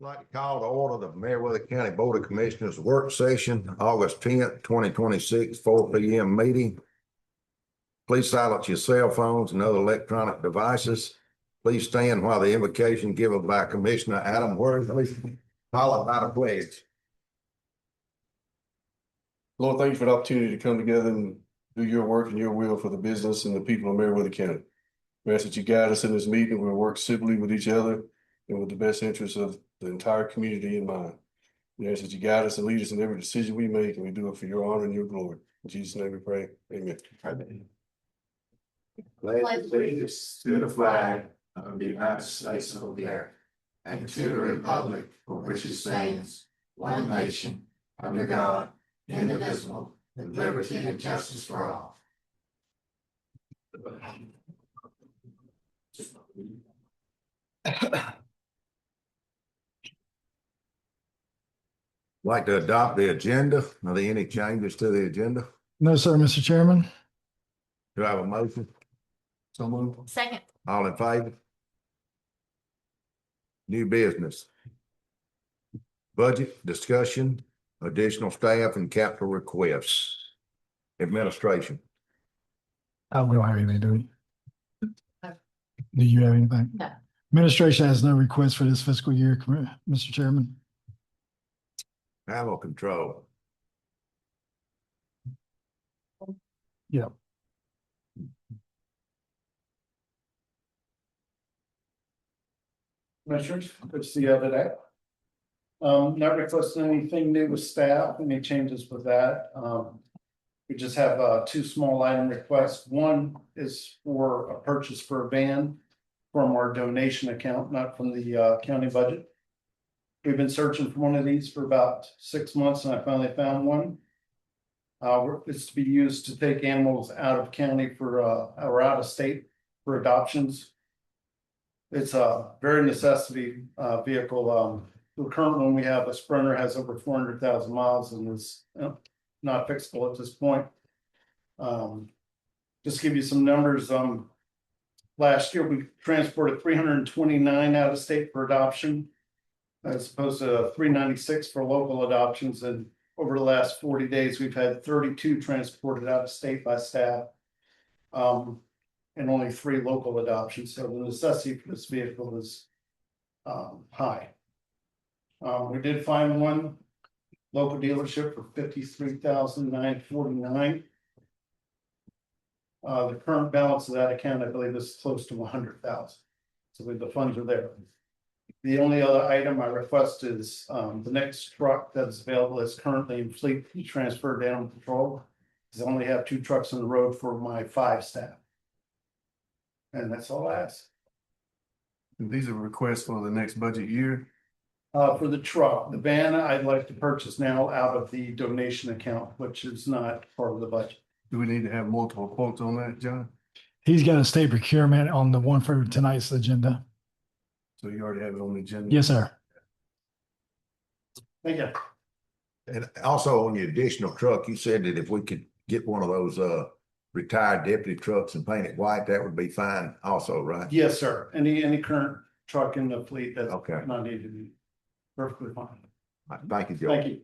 I'd like to call to order the Meriwether County Board of Commissioners work session, August 10th, 2026, 4 p.m. meeting. Please silence your cell phones and other electronic devices. Please stand while the invocation given by Commissioner Adam Worthley, followed by the pledge. Lord, thank you for the opportunity to come together and do your work and your will for the business and the people of Meriwether County. We ask that you guide us in this meeting. We'll work civilly with each other and with the best interests of the entire community in mind. We ask that you guide us and lead us in every decision we make, and we do it for your honor and your glory. In Jesus' name we pray. Amen. Amen. Pledge allegiance to the flag of the United States of America and to the republic for which it stands, one nation, under God, indivisible, with liberty and justice for all. Like to adopt the agenda. Are there any changes to the agenda? No, sir, Mr. Chairman. Do I have a motion? So moved. Second. All in favor? New business. Budget discussion, additional staff and capital requests. Administration. We don't have anything, do we? Do you have anything? No. Administration has no request for this fiscal year, Mr. Chairman. Animal control. Yep. Commissioners, good to see you today. Not requesting anything new with staff, any changes with that. We just have two small item requests. One is for a purchase for a van from our donation account, not from the county budget. We've been searching for one of these for about 6 months and I finally found one. It's to be used to take animals out of county for or out of state for adoptions. It's a very necessity vehicle. The current one we have, a Sprinter, has over 400,000 miles and is not fixable at this point. Just give you some numbers. Last year we transported 329 out of state for adoption, as opposed to 396 for local adoptions. And over the last 40 days, we've had 32 transported out of state by staff. And only 3 local adoptions. So the necessity for this vehicle is high. We did find one local dealership for $53,949. The current balance of that account, I believe, is close to 100,000. So the funds are there. The only other item I request is the next truck that's available is currently in fleet to be transferred to animal control. Because I only have 2 trucks on the road for my 5 staff. And that's all I ask. These are requests for the next budget year. For the truck, the van I'd like to purchase now out of the donation account, which is not part of the budget. Do we need to have multiple quotes on that, John? He's got a state procurement on the one for tonight's agenda. So you already have it on the agenda? Yes, sir. Thank you. And also on the additional truck, you said that if we could get one of those retired deputy trucks and paint it white, that would be fine also, right? Yes, sir. Any current truck in the fleet that's Okay. not needed. Perfectly fine. Thank you, Joe. Thank you.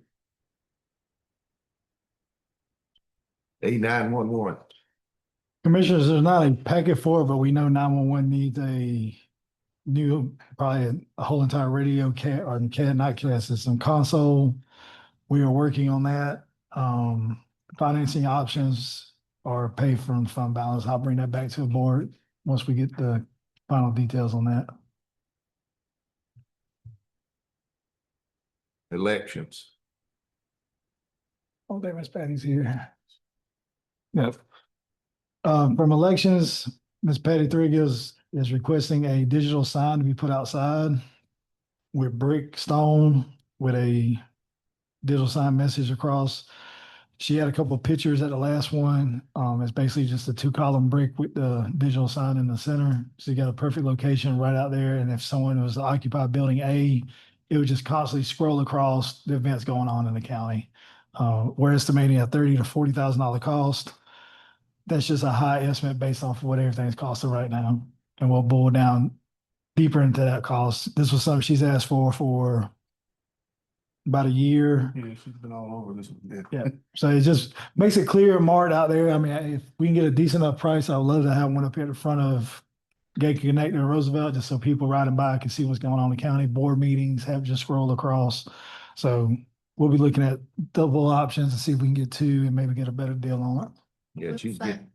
E911. Commissioners, there's not a packet for it, but we know 911 needs a new, probably a whole entire radio not CAD system console. We are working on that. Financing options are paid from fund balance. I'll bring that back to the board once we get the final details on that. Elections. Oh, there, Miss Patty's here. Yep. From elections, Miss Patty Thriggis is requesting a digital sign to be put outside with brick stone with a digital sign message across. She had a couple of pictures at the last one. It's basically just a 2-column brick with the digital sign in the center. She got a perfect location right out there. And if someone was to occupy building A, it would just constantly scroll across the events going on in the county. We're estimating a $30,000 to $40,000 cost. That's just a high estimate based off of what everything's costing right now. And we'll boil down deeper into that cost. This was something she's asked for about a year. Yeah, she's been all over this. Yeah. Yeah, so it just makes it clear, Mart out there. I mean, if we can get a decent enough price, I'd love to have one up here at the front of Gate Connect and Roosevelt, just so people riding by can see what's going on in the county board meetings, have just scroll across. So we'll be looking at double options to see if we can get two and maybe get a better deal on it. Yeah, she's getting,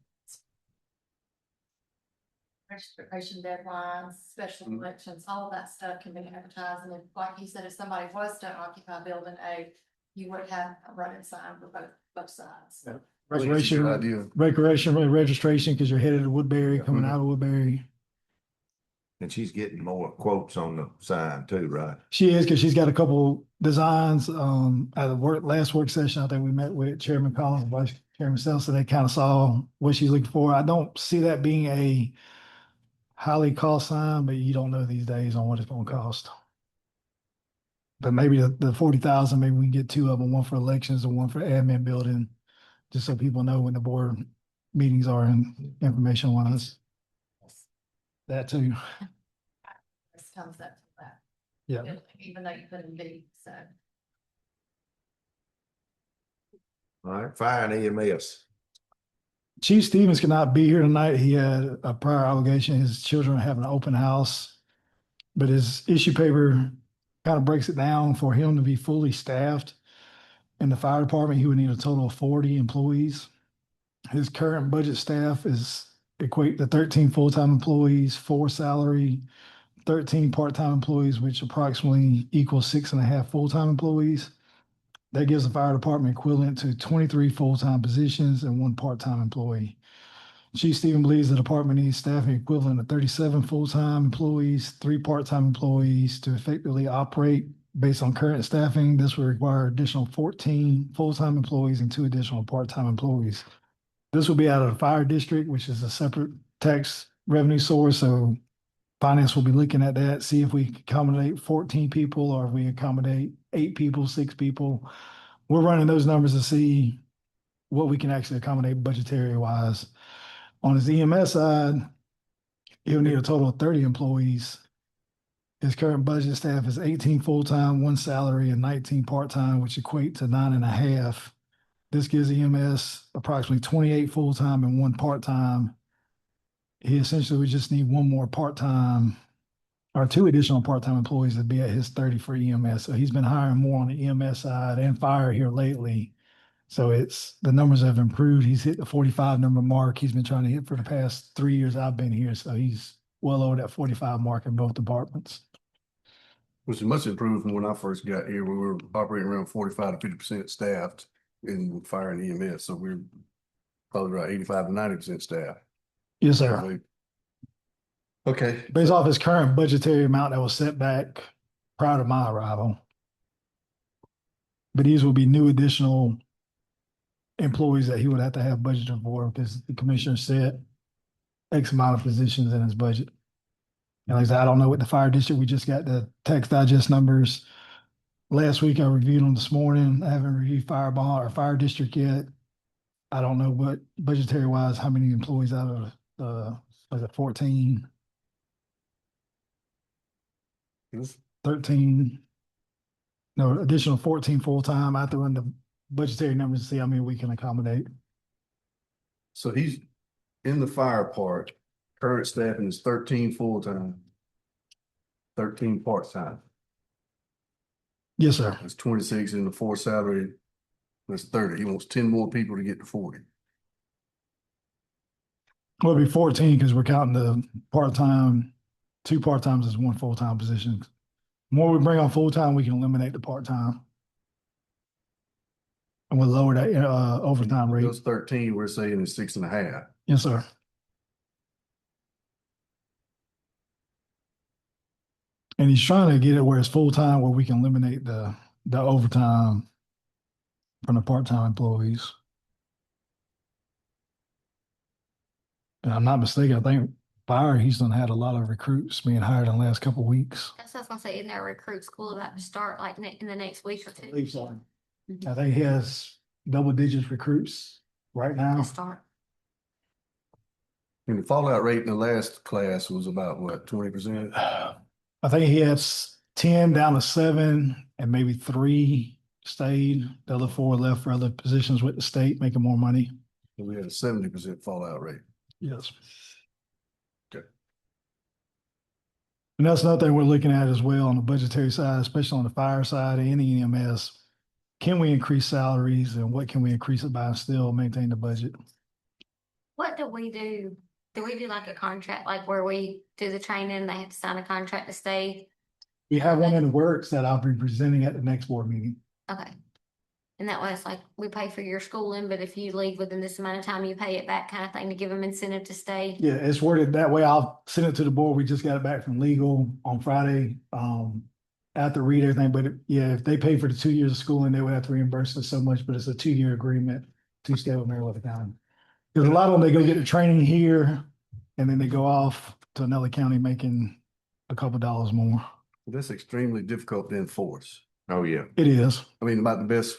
Registration deadlines, special elections, all of that stuff can be advertised, and if, like you said, if somebody was to occupy building A, you would have a running sign for both sides. I think it's a good idea. Recreation registration, because you're headed to Woodbury, coming out of Woodbury. and she's getting more quotes on the sign too, right? She is, because she's got a couple designs, at the last work session, I think we met with Chairman Collins, and Vice Chairman Sells, so they kind of saw what she's looking for. I don't see that being a highly cost sign, but you don't know these days on what it's gonna cost. But maybe the 40,000, maybe we can get two of them, one for elections and one for admin building, just so people know when the board meetings are and information wise. That too. This comes up to that. Yeah. Even though you put in B, so. All right, fire and EMS. Chief Stevens cannot be here tonight. He had a prior obligation. His children are having an open house. But his issue paper kind of breaks it down for him to be fully staffed. In the fire department, he would need a total of 40 employees. His current budget staff is equate to 13 full-time employees, 4 salary, 13 part-time employees, which approximately equals 6.5 full-time employees. That gives the fire department equivalent to 23 full-time positions and 1 part-time employee. Chief Stephen believes the department needs staffing equivalent of 37 full-time employees, 3 part-time employees to effectively operate. Based on current staffing, this will require additional 14 full-time employees and 2 additional part-time employees. This will be out of the fire district, which is a separate tax revenue source. So finance will be looking at that, see if we can accommodate 14 people or if we accommodate 8 people, 6 people. We're running those numbers to see what we can actually accommodate budgetary wise. On his EMS side, he'll need a total of 30 employees. His current budget staff is 18 full-time, 1 salary, and 19 part-time, which equate to 9.5. This gives EMS approximately 28 full-time and 1 part-time. He essentially would just need 1 more part-time or 2 additional part-time employees to be at his 30 for EMS. So he's been hiring more on the EMS side and fire here lately. So the numbers have improved. He's hit the 45 number mark. He's been trying to hit for the past 3 years I've been here. So he's well over that 45 mark in both departments. Which is much improved from when I first got here. We were operating around 45 to 50% staffed in fire and EMS. So we're probably around 85 to 90% staffed. Yes, sir. Okay. Based off his current budgetary amount that was set back prior to my arrival. But these will be new additional employees that he would have to have budgeted for because the commissioner set X amount of positions in his budget. And like I said, I don't know what the fire district, we just got the tax digest numbers. Last week I reviewed them this morning. I haven't reviewed fire bond or fire district yet. I don't know what budgetary wise, how many employees out of was it 14? 13, no, additional 14 full-time. I have to run the budgetary numbers to see how many we can accommodate. So he's in the fire part, current staffing is 13 full-time, 13 part-time. Yes, sir. That's 26 in the 4 salary. That's 30. He wants 10 more people to get to 40. Well, it'll be 14 because we're counting the part-time, 2 part-times as 1 full-time position. The more we bring on full-time, we can eliminate the part-time. And we'll lower that overtime rate. Those 13, we're saying is 6.5. Yes, sir. And he's trying to get it where it's full-time, where we can eliminate the overtime from the part-time employees. And I'm not mistaken, I think fire, he's done had a lot of recruits being hired in the last couple of weeks. That's what I was gonna say, isn't there a recruit school about to start like in the next week or I two? believe so. I think he has double digits recruits right now. To start. And the fallout rate in the last class was about what, 20%? I think he has 10 down to 7 and maybe 3 stayed. The other 4 left for other positions with the state, making more money. We had a 70% fallout rate. Yes. Okay. And that's another thing we're looking at as well on the budgetary side, especially on the fire side and the EMS. Can we increase salaries and what can we increase it by and still maintain the budget? What do we do? Do we do like a contract, like where we do the training, they have to sign a contract to stay? We have one in the works that I'll be presenting at the next board meeting. Okay. And that way it's like, we pay for your schooling, but if you leave within this amount of time, you pay it back kind of thing to give them incentive to stay. Yeah, it's worded that way. I'll send it to the board. We just got it back from legal on Friday. I have to read everything, but yeah, if they pay for the 2 years of schooling, they would have to reimburse us so much, but it's a 2-year agreement to stay with Meriwether County. Because a lot of them, they go get the training here and then they go off to another county making a couple dollars more. That's extremely difficult to enforce. Oh, yeah. It is. I mean, about the best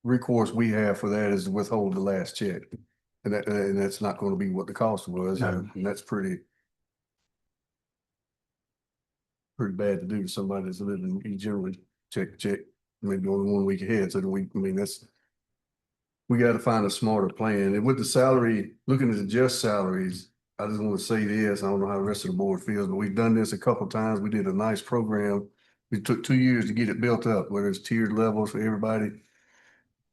recourse we have for that is to withhold the last check. And that's not going to be what the cost was. No. And that's pretty bad to do to somebody that's living, you generally check, maybe only 1 week ahead. So we got to find a smarter plan. And with the salary, looking at the just salaries, I just want to say this, I don't know how the rest of the board feels, but we've done this a couple of times. We did a nice program. We took 2 years to get it built up, where there's tiered levels for everybody.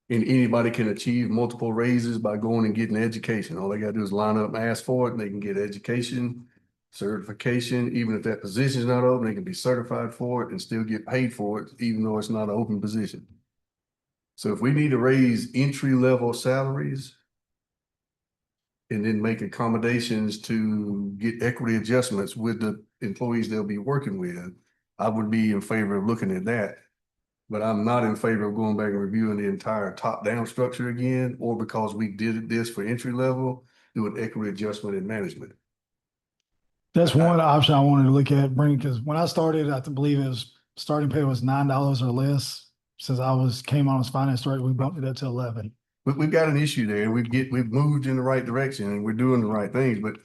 And anybody can achieve multiple raises by going and getting education. All they got to do is line up and ask for it, and they can get education, certification. Even if that position is not open, they can be certified for it and still get paid for it, even though it's not an open position. So if we need to raise entry-level salaries and then make accommodations to get equity adjustments with the employees they'll be working with, I would be in favor of looking at that. But I'm not in favor of going back and reviewing the entire top-down structure again, or because we did this for entry level, do an equity adjustment in management. That's one option I wanted to look at, because when I started, I believe it was starting pay was $9 or less. Since came on as finance director, we bumped it up to 11. But we've got an issue there. We've moved in the right direction and we're doing the right things. But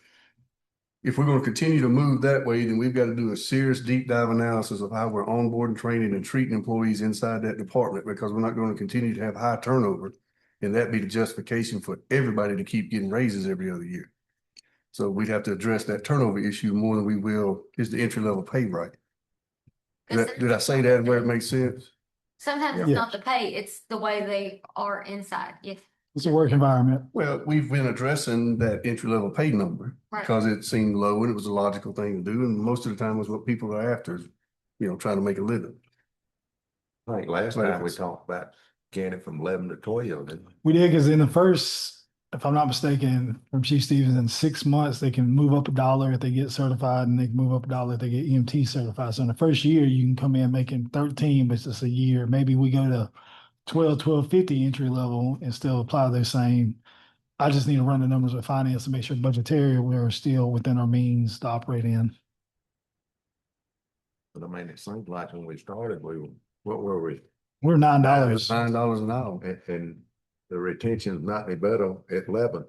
if we're going to continue to move that way, then we've got to do a serious deep dive analysis of how we're onboarding, training, and treating employees inside that department, because we're not going to continue to have high turnover. And that be the justification for everybody to keep getting raises every other year. So we'd have to address that turnover issue more than we will is the entry level pay right. Did I say that where it makes sense? Sometimes it's Yeah. not the pay, it's the way they are inside. Yes. It's a work environment. Well, we've been addressing that entry level pay number Right. because it seemed low and it was a logical thing to do. And most of the time was what people are after, trying to make a living. I think last time we talked about getting it from 11 to 12, didn't we? We did, because in the first, if I'm not mistaken, from Chief Stevens, in 6 months, they can move up $1 if they get certified, and they can move up $1 if they get EMT certified. So in the first year, you can come in making 13, but it's just a year. Maybe we go to 12.50 entry level and still apply the same. I just need to run the numbers with finance to make sure budgetary we're still within our means to operate in. But I mean, it seems like when we started, what were we? We're $9. $9 an hour. And the retention's not any better at 11.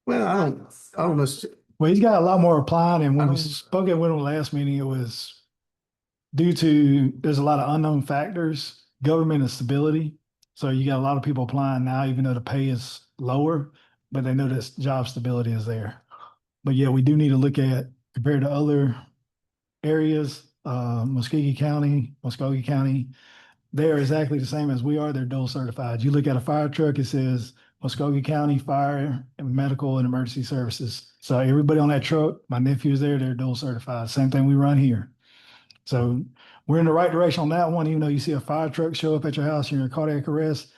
Well, I don't know. Well, he's got a lot more applying, and when I we don't- spoke at the last meeting, it was due to there's a lot of unknown factors, government and stability. So you got a lot of people applying now, even though the pay is lower, but they know that job stability is there. But yeah, we do need to look at, compared to other areas, Muskogee County, they're exactly the same as we are. They're dual certified. You look at a fire truck, it says Muskogee County Fire and Medical and Emergency Services. So everybody on that truck, my nephew's there, they're dual certified. Same thing we run here. So we're in the right direction on that one, even though you see a fire truck show up at your house, you're in cardiac arrest.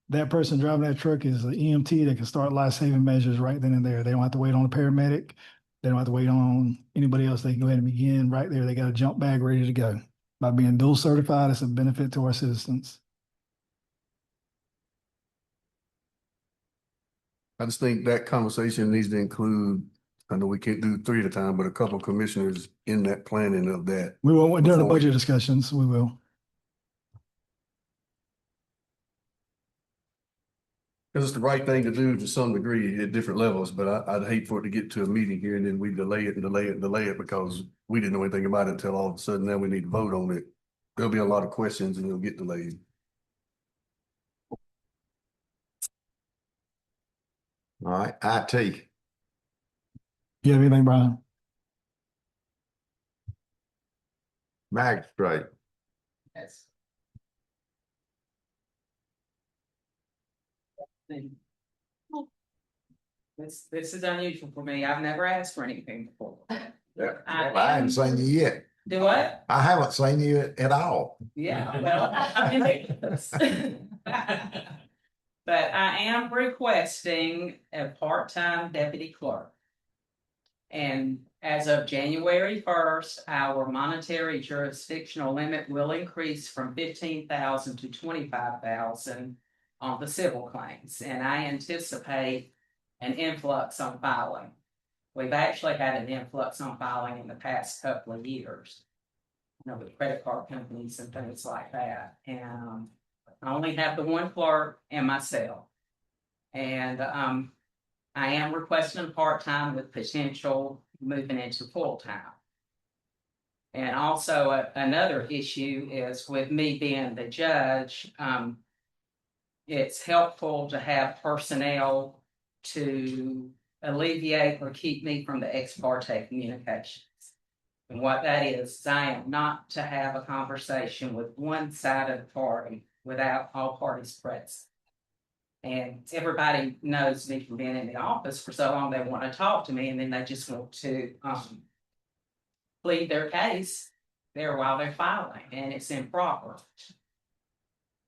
That person driving that truck is an EMT that can start life-saving measures right then and there. They don't have to wait on a paramedic. They don't have to wait on anybody else. They can go ahead and begin right there. They got a jump bag ready to go. By being dual certified, it's a benefit to our citizens. I just think that conversation needs to include, I know we can't do 3 at a time, but a couple of commissioners in that planning of that. We will, during the Before we- budget discussions, we will. Cause it's the right thing to do to some degree at different levels, but I'd hate for it to get to a meeting here and then we delay it and delay it and delay it because we didn't know anything about it until all of a sudden now we need to vote on it. There'll be a lot of questions and it'll get delayed. All right, IT. You have anything, Brian? Magistrate. Yes. This is unusual for me. I've never asked for anything before. Yeah, I haven't seen you yet. Do what? I haven't seen you at all. Yeah, well. But I am requesting a part-time deputy clerk. And as of January 1st, our monetary jurisdictional limit will increase from 15,000 to 25,000 on the civil claims, and I anticipate an influx on filing. We've actually had an influx on filing in the past couple of years, with credit card companies and things like that. And I only have the one clerk and myself. And I am requesting part-time with potential moving into full-time. And also another issue is with me being the judge, it's helpful to have personnel to alleviate or keep me from the ex parte communications. And what that is I am not to have a conversation with one side of the party without all parties present. And everybody knows me from being in the office for so long, they want to talk to me and then they just want to plead their case there while they're filing, and it's improper.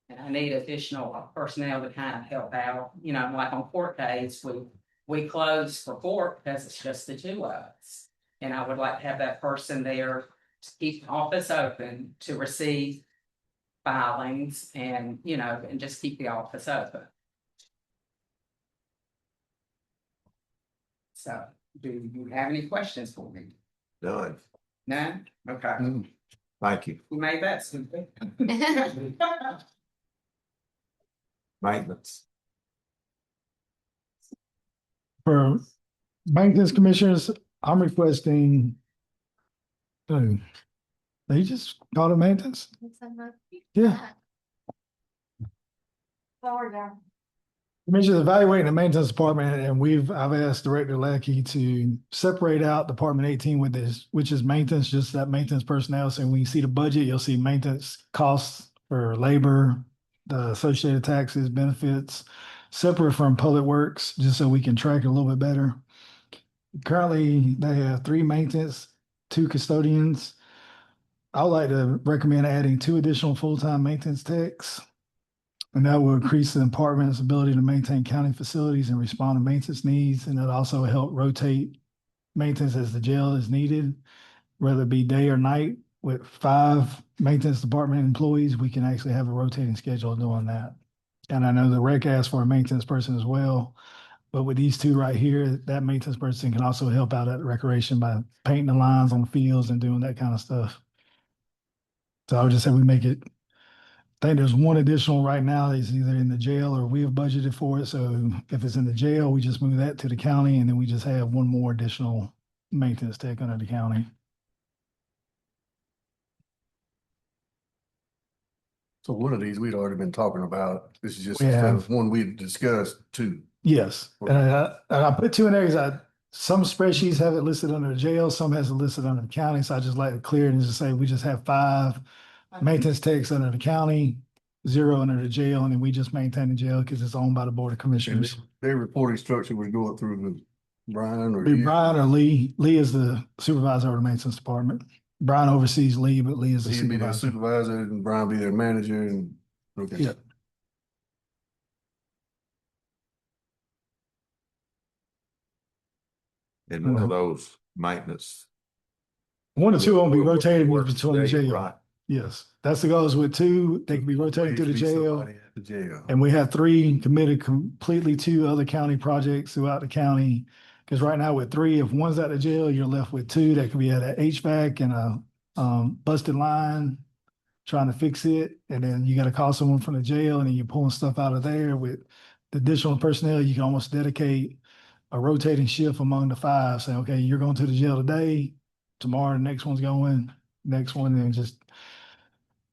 And I need additional personnel to kind of help out, like on court days, we close for court because it's just the two of us. And I would like to have that person there to keep the office open, to receive filings and, and just keep the office open. So, do you have any questions for me? Done. None? Okay. Thank you. You made that stupid. Maintenance. For maintenance commissioners, I'm requesting. Oh, they just call it maintenance? Yeah. Sorry, guys. Commissioners evaluating the maintenance department, and I've asked Director Lackey to separate out Department 18 with this, which is maintenance, just that maintenance personnel. So when you see the budget, you'll see maintenance costs for labor, the associated taxes, benefits, separate from public works, just so we can track it a little bit better. Currently, they have 3 maintenance, 2 custodians. I would like to recommend adding 2 additional full-time maintenance techs. And that will increase the department's ability to maintain county facilities and respond to maintenance needs. And it'll also help rotate maintenance as the jail is needed, whether it be day or night. With 5 maintenance department employees, we can actually have a rotating schedule doing that. And I know the rec asked for a maintenance person as well. But with these 2 right here, that maintenance person can also help out at recreation by painting the lines on the fields and doing that kind of stuff. So I would just say we make it. I think there's 1 additional right now that's either in the jail or we have budgeted for it. So if it's in the jail, we just move that to the county and then we just have 1 more additional maintenance tech under the county. So one of these we'd already been talking about. This is just Yeah. one we've discussed too. Yes. And I put 2 in there because some spreadsheets have it listed under the jail, some has it listed under the county. So I just like to clear it and just say we just have 5 maintenance techs under the county, 0 under the jail, and then we just maintain the jail because it's owned by the Board of Commissioners. Their reporting structure was going through with Brian or Be you. Brian or Lee. Lee is the supervisor of the maintenance department. Brian oversees Lee, but Lee is the He'd be their supervisor. supervisor and Brian be their manager and, okay. Yeah. And one of those maintenance. 1 or 2 won't be rotated Works between the days, jail. right. Yes, that's the goals with 2. They can be rotated through the Be jail. somebody at the jail. And we have 3 committed completely to other county projects throughout the county. Because right now with 3, if one's at the jail, you're left with 2 that could be at a HVAC and a busted line, trying to fix it. And then you got to call someone from the jail and then you're pulling stuff out of there with additional personnel, you can almost dedicate a rotating shift among the five, saying, okay, you're going to the jail today, tomorrow, the next one's going, next one, and just,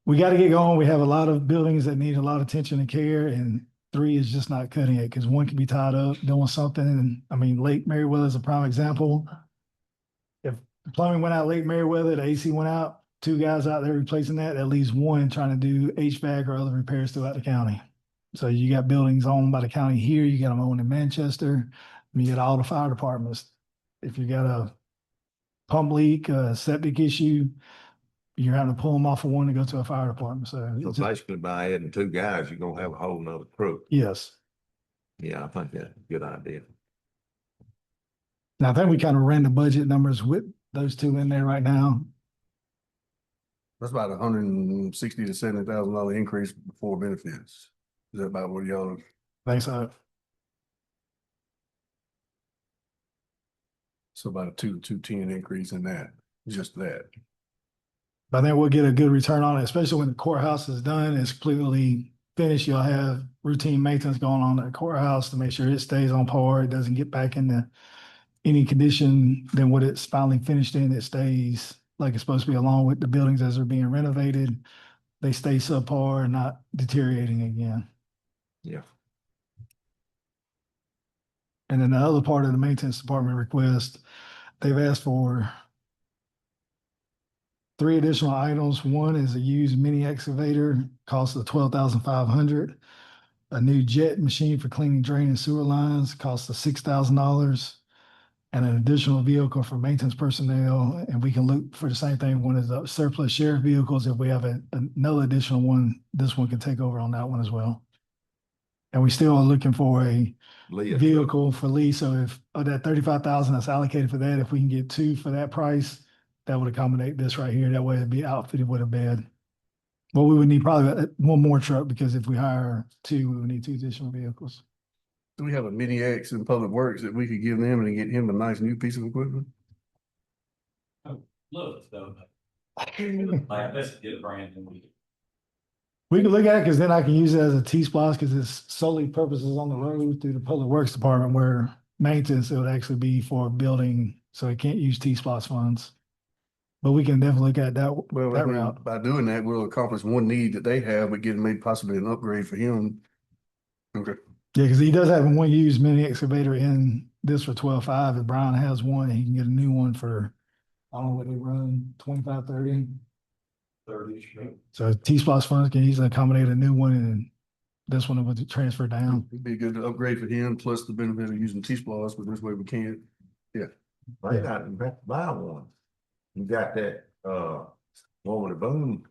we got to get going. We have a lot of buildings that need a lot of attention and care, and three is just not cutting it because one could be tied up doing something. And I mean, Lake Meriwether is a prime example. If the plumbing went out Lake Meriwether, the AC went out, two guys out there replacing that, at least one trying to do HVAC or other repairs throughout the county. So you got buildings owned by the county here, you got them owned in Manchester, you got all the fire departments. If you got a pump leak, a septic issue, you're having to pull them off of one to go to a fire department. So So it's just- basically by adding two guys, you're gonna have a whole nother crew. yes. Yeah, I think that's a good idea. Now, I think we kind of ran the budget numbers with those two in there right now. That's about $160,000 to $70,000 increase before benefits. Is that about what y'all? Thanks. So about a 210 increase in that, just that. I think we'll get a good return on it, especially when the courthouse is done, it's completely finished. You'll have routine maintenance going on at the courthouse to make sure it stays on par. It doesn't get back into any condition than what it's finally finished in. It stays like it's supposed to be, along with the buildings as they're being renovated. They stay subpar and not deteriorating again. Yeah. And then the other part of the maintenance department request, they've asked for 3 additional items. One is a used mini excavator, cost of $12,500. A new jet machine for cleaning drain and sewer lines, cost of $6,000. And an additional vehicle for maintenance personnel. And we can look for the same thing, one is the surplus sheriff vehicles. If we have another additional one, this one can take over on that one as well. And we still are looking for a Leah, vehicle for lease. So if of that 35,000 that's allocated for that, if we can get 2 for that price, that would accommodate this right here. That way it'd be outfitted with a bed. Well, we would need probably one more truck because if we hire 2, we would need 2 additional vehicles. Do we have a mini X in Public Works that we could give them and get him a nice new piece of equipment? Look, though. Like, let's get a brand new. We can look at it because then I can use it as a T-Splosh because it's solely purposes on the road through the Public Works Department, where maintenance, it would actually be for building, so it can't use T-Splosh funds. But we can definitely look at that, Well, I that mean, route. by doing that, we'll accomplish one need that they have, but get maybe possibly an upgrade for him. Okay. Yeah, because he does have one used mini excavator in this for 12.5. If Brian has one, he can get a new one for, I don't know what they run, 25, 30. 30. So T-Splosh funds can easily accommodate a new one, and this one would transfer down. It'd be a good upgrade for him, plus the benefit of using T-Splosh, but this way we can't. Might not have to buy one. You got that, one with a boom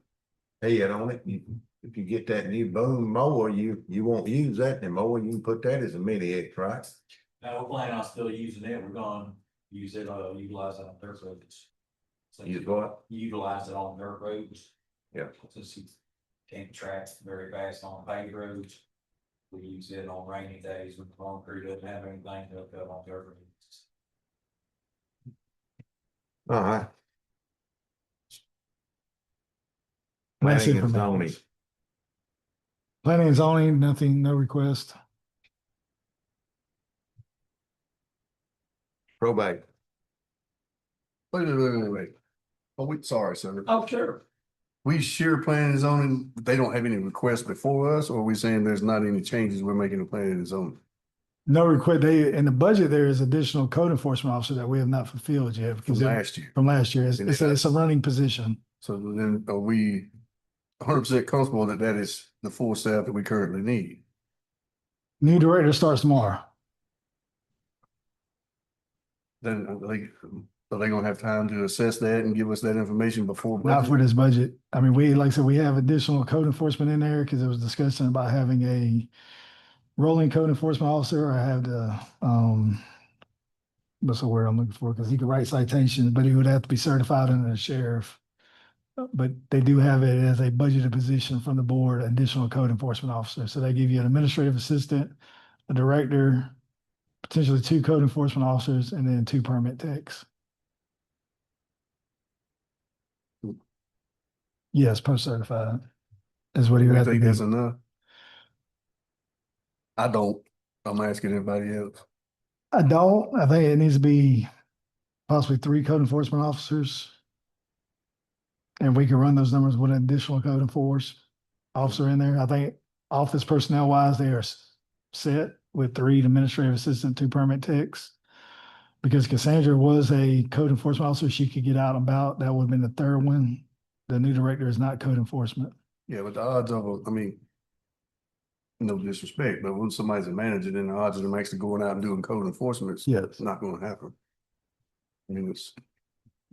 head on it. If you get that new boom mower, you won't use that anymore. You can put that as a mini X, right? Now, we're planning on still using it. We're gonna use it, utilize it on dirt roads. So Use what? utilize it on dirt roads. Yeah. Since you can't track very fast on paved roads. We use it on rainy days when the concrete doesn't have anything to hook up on dirt roads. All right. That's it Planning for and zoning. maintenance. Planning and zoning, nothing, no request. Probate. Wait. Oh, sorry, sir. Oh, sure. We share planning and zoning, but they don't have any requests before us, or are we saying there's not any changes we're making to planning and zoning? No request. They, in the budget, there is additional code enforcement officer that we have not fulfilled yet. From because last year. From last year. It's a running position. So then are we 100% comfortable that that is the full staff that we currently need? New director starts tomorrow. Then are they gonna have time to assess that and give us that information before? Not for budget? this budget. I mean, we, like I said, we have additional code enforcement in there because there was discussion about having a rolling code enforcement officer. I have the, what's the word I'm looking for? Because he could write citations, but he would have to be certified under the sheriff. But they do have it as a budgeted position from the board, additional code enforcement officer. So they give you an administrative assistant, a director, potentially 2 code enforcement officers, and then 2 permit techs. Yes, post-certified is what he would You have to think do. that's enough? I don't. I'm asking everybody else. I don't, I think it needs to be possibly 3 code enforcement officers. And we can run those numbers with an additional code enforcement officer in there. I think office personnel wise, they are set with 3 administrative assistant, 2 permit techs. Because Cassandra was a code enforcement officer, she could get out and about. That would have been the 3rd one. The new director is not code enforcement. Yeah, but the odds of, I mean, no disrespect, but when somebody's a manager, then the odds of them actually going out and doing code enforcement is Yes. not gonna happen. I mean, it's,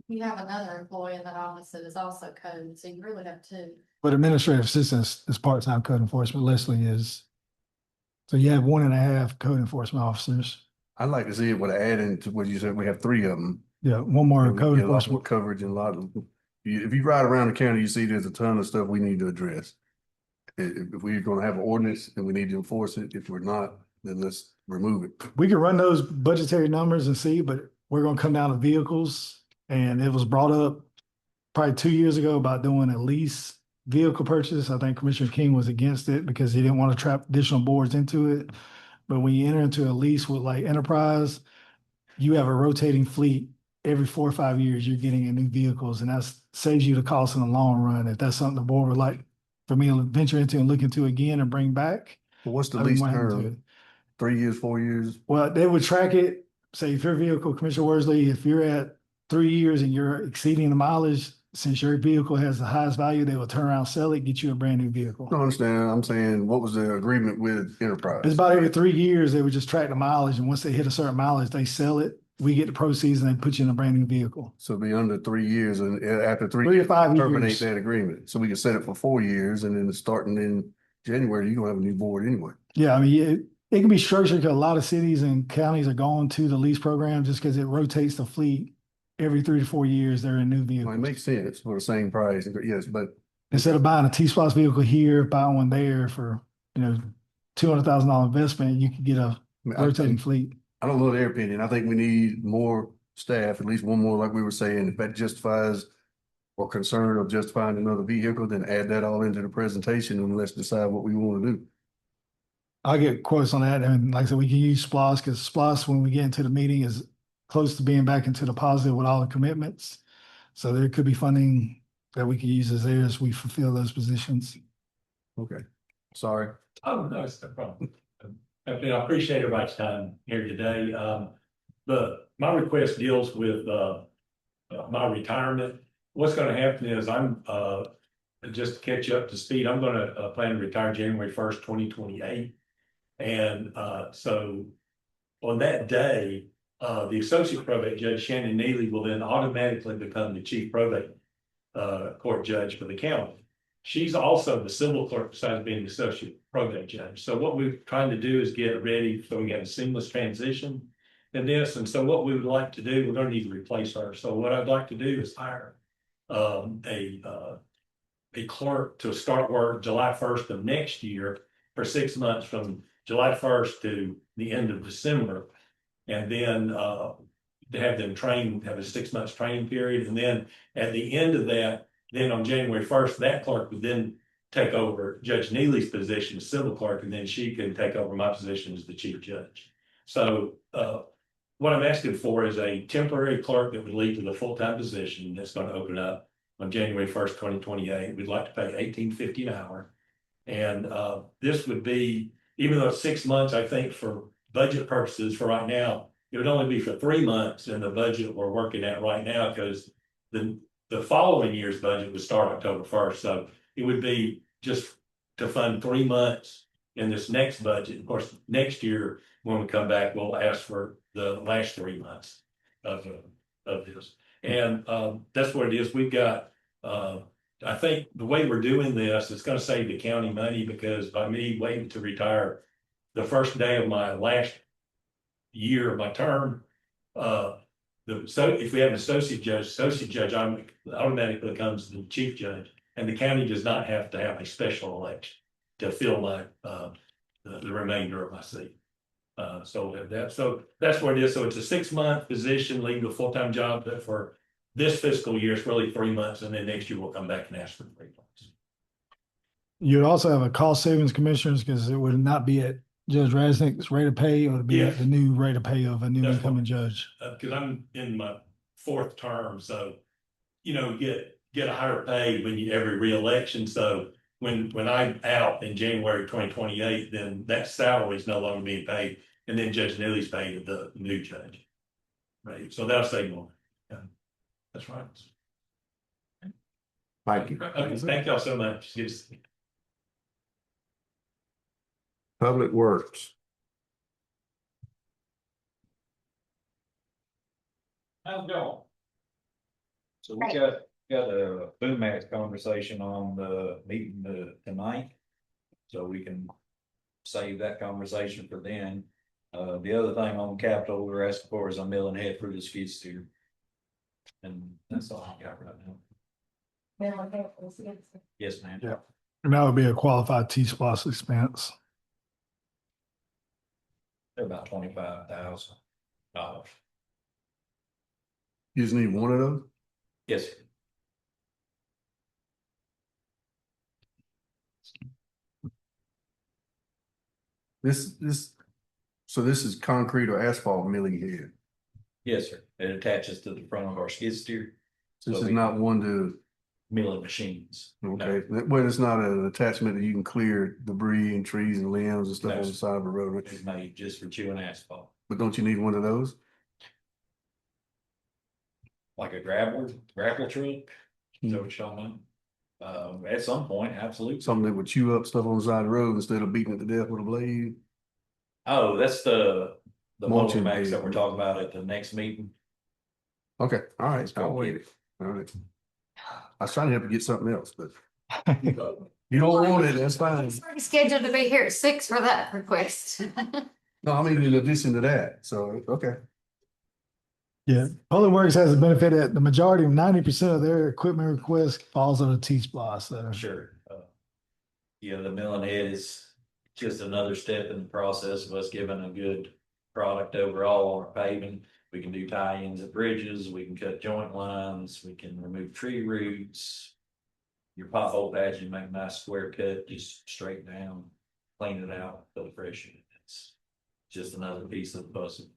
You have another employee in that office that is also code, so you really have 2. But administrative assistant is part-time code enforcement. Leslie is. So you have 1.5 code enforcement officers. I'd like to see it with an add into what you said, we have 3 of them. Yeah, one more And we code get a lot more enforcement. coverage and a lot of, if you ride around the county, you see there's a ton of stuff we need to address. If we're gonna have an ordinance and we need to enforce it, if we're not, then let's remove it. We can run those budgetary numbers and see, but we're gonna come down to vehicles. And it was brought up probably 2 years ago about doing a lease vehicle purchase. I think Commissioner King was against it because he didn't want to trap additional boards into it. But when you enter into a lease with like Enterprise, you have a rotating fleet. Every 4 or 5 years, you're getting in new vehicles, and that saves you the cost in the long run. If that's something the board would like for me to venture into and look into again and bring back. But what's the I'd be lease more happy to. term? 3 years, 4 years? Well, they would track it, say if your vehicle, Commissioner Worsley, if you're at 3 years and you're exceeding the mileage, since your vehicle has the highest value, they will turn around, sell it, get you a brand new vehicle. I don't understand. I'm saying, what was the agreement with Enterprise? It's about every 3 years, they would just track the mileage, and once they hit a certain mileage, they sell it. We get the proceeds and they put you in a brand new vehicle. So it'd be under 3 years, and after 3 3 to years, 5 terminate years. that agreement. So we can set it for 4 years, and then starting in January, you're gonna have a new board anyway. Yeah, I mean, it can be structured because a lot of cities and counties are going to the lease program just because it rotates the fleet. Every 3 to 4 years, they're in new Well, vehicles. it makes sense for the same price, yes, but Instead of buying a T-Splosh vehicle here, buying one there for, $200,000 investment, you could get a I mean, rotating fleet. I don't know their opinion. I think we need more staff, at least one more, like we were saying, if that justifies or concern of justifying another vehicle, then add that all into the presentation and let's decide what we want to do. I'll get quotes on that. And like I said, we can use SPOS because SPOS, when we get into the meeting, is close to being back into the positive with all the commitments. So there could be funding that we could use as there as we fulfill those positions. Okay, sorry. Oh, no, it's no problem. I appreciate everybody's time here today. My request deals with, my retirement. What's gonna happen is I'm, just to catch you up to speed, I'm gonna, plan to retire January 1st, 2028. And, so on that day, the associate probate judge, Shannon Neely, will then automatically become the chief probate, court judge for the county. She's also the civil clerk besides being the associate probate judge. So what we're trying to do is get ready so we have a seamless transition in this. And so what we would like to do, we're going to need to replace her. So what I'd like to do is hire a clerk to start work July 1st of next year for 6 months from July 1st to the end of December. And then to have them train, have a 6 months training period. And then at the end of that, then on January 1st, that clerk would then take over Judge Neely's position as civil clerk, and then she can take over my position as the chief judge. So what I'm asking for is a temporary clerk that would lead to the full-time position that's going to open up on January 1st, 2028. We'd like to pay $18.50 an hour. And this would be, even though it's 6 months, I think for budget purposes for right now, it would only be for 3 months in the budget we're working at right now, because the following year's budget would start October 1st. So it would be just to fund 3 months in this next budget. Of course, next year, when we come back, we'll ask for the last 3 months of this. And that's what it is. We've got, I think the way we're doing this, it's going to save the county money, because by me waiting to retire the first day of my last year of my term, so if we have an associate judge automatically becomes the chief judge, and the county does not have to have a special election to fill my the remainder of my seat. So that's what it is. So it's a 6 month position leading to a full-time job, but for this fiscal year, it's really 3 months, and then next year we'll come back and ask for 3 months. You'd also have a cost savings commissioners because it would not be at Judge Resnick's rate of pay or to be Yeah. the new rate of pay of a new That's incoming fine. judge? Cause I'm in my fourth term, so, get a higher pay when you, every reelection, so when I'm out in January 2028, then that salary is no longer being paid, and then Judge Neely's paid the new judge. Right, so that'll save more. Yeah, that's right. Thank you. Okay, thank y'all so much. Yes. Public Works. How's it going? So we got a boom ax conversation on the meeting tonight. So we can save that conversation for then. The other thing on capital we're asking for is a mill and head for the skid steer. And that's all I got right now. Yes, ma'am. Yeah. And that would be a qualified T-Splosh expense. They're about $25,000. You just need one of those? Yes. So this is concrete or asphalt milling head. Yes, sir. It attaches to the front of our skid steer. This So is we not can- one to, Milling machines. No. okay, well, it's not an attachment that you can clear debris and trees and limbs and stuff No, on the sir. side of the road. It's made just for chewing asphalt, But don't you need one of those? like a grapple truck. Is that what you're talking about? At some point, absolutely. Something that would chew up stuff on the side of the road instead of beating it to death with a blade? Oh, that's the Mulching motor max that bed. we're talking about at the next meeting. Okay, all right, I'll wait. All right. I was trying to help you get something else, but you don't want it, that's fine. He's already scheduled to be here at 6 for that request. No, I mean, in addition to that, so, okay. Yeah, Public Works has a benefit that the majority, 90% of their equipment request falls under T-Splosh, so. Sure. Yeah, the milling head is just another step in the process of us giving a good product overall on our paving. We can do tie-ins of bridges, we can cut joint lines, we can remove tree roots. Your pothole patch, you make a nice square cut, just straight down, clean it out, put fresh in it. It's just another piece of the puzzle.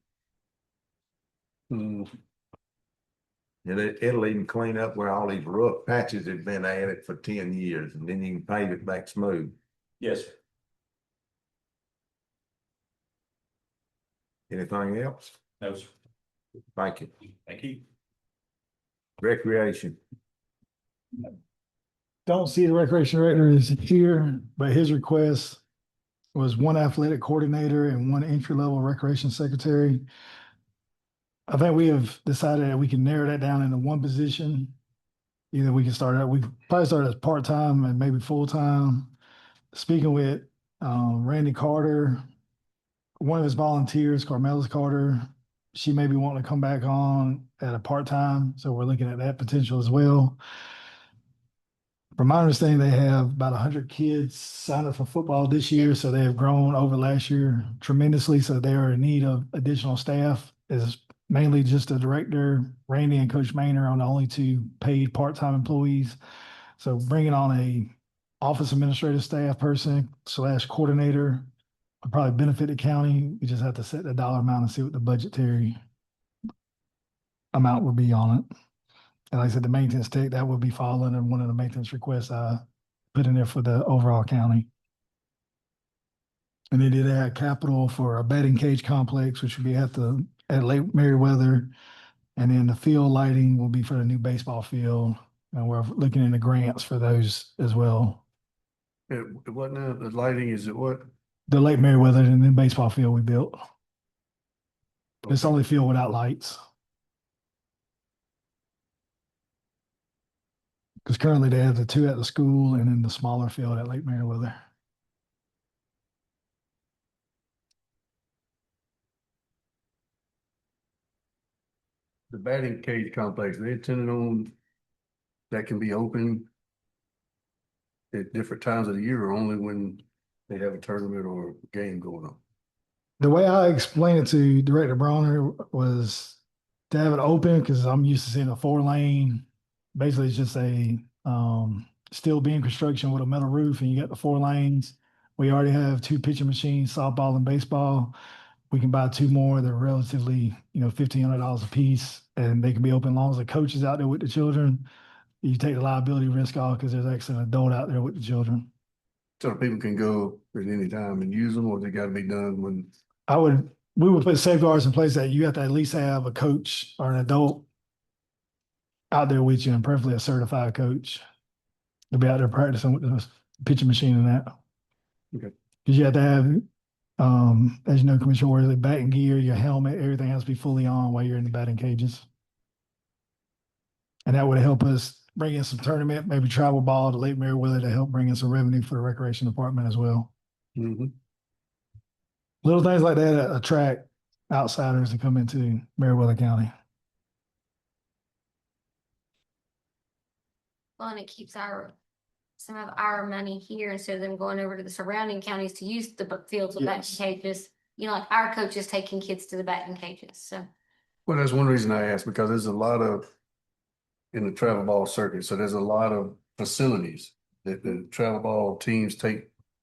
Hmm. And it'll even clean up where all these rough patches have been added for 10 years, and then you can pave it back smooth. Yes, sir. Anything else? No, sir. Thank you. Thank you. Recreation. Don't see the recreation director is here, but his request was one athletic coordinator and one entry-level recreation secretary. I think we have decided that we can narrow that down into one position. Either we can start out, we could probably start as part-time and maybe full-time. Speaking with Randy Carter, one of his volunteers, Carmelis Carter, she may be wanting to come back on at a part-time, so we're looking at that potential as well. From my understanding, they have about 100 kids signed up for football this year, so they have grown over last year tremendously. So they are in need of additional staff. Is mainly just a director, Randy and Coach Maynard are the only two paid part-time employees. So bringing on a office administrative staff person / coordinator would probably benefit the county. We just have to set the dollar amount and see what the budgetary amount would be on it. And like I said, the maintenance tech, that will be falling in one of the maintenance requests I put in there for the overall county. And they did add capital for a batting cage complex, which would be at Lake Meriwether. And then the field lighting will be for the new baseball field. And we're looking into grants for those as well. What now, the lighting is it what? The Lake Meriwether and the new baseball field we built. It's only field without lights. Because currently they have the two at the school and then the smaller field at Lake Meriwether. The batting cage complex, they intended on that can be open at different times of the year or only when they have a tournament or a game going on? The way I explained it to Director Bronner was to have it open because I'm used to seeing a 4-lane. Basically, it's just a steel beam construction with a metal roof, and you got the 4 lanes We already have 2 pitching machines, softball and baseball. We can buy 2 more. They're relatively, $1,500 a piece, and they can be open as long as the coach is out there with the children. You take the liability risk off because there's actually an adult out there with the children. So people can go at any time and use them, or they gotta be done when, We would put safeguards in place that you have to at least have a coach or an adult out there with you, and preferably a certified coach to be out there practicing with the pitching machine and that. Okay. Because you have to have, as you know, Commissioner Worthy, batting gear, your helmet, everything has to be fully on while you're in the batting cages. And that would help us bring in some tournament, maybe travel ball to Lake Meriwether to help bring in some revenue for the recreation department as well. mm-hmm. Little things like that attract outsiders to come into Meriwether County. Well, and it keeps some of our money here instead of them going over to the surrounding counties to use the fields with batting Yes. cages. Like our coaches taking kids to the batting cages, so. Well, that's one reason I asked, because there's a lot of, in the travel ball circuit, so there's a lot of facilities that the travel ball teams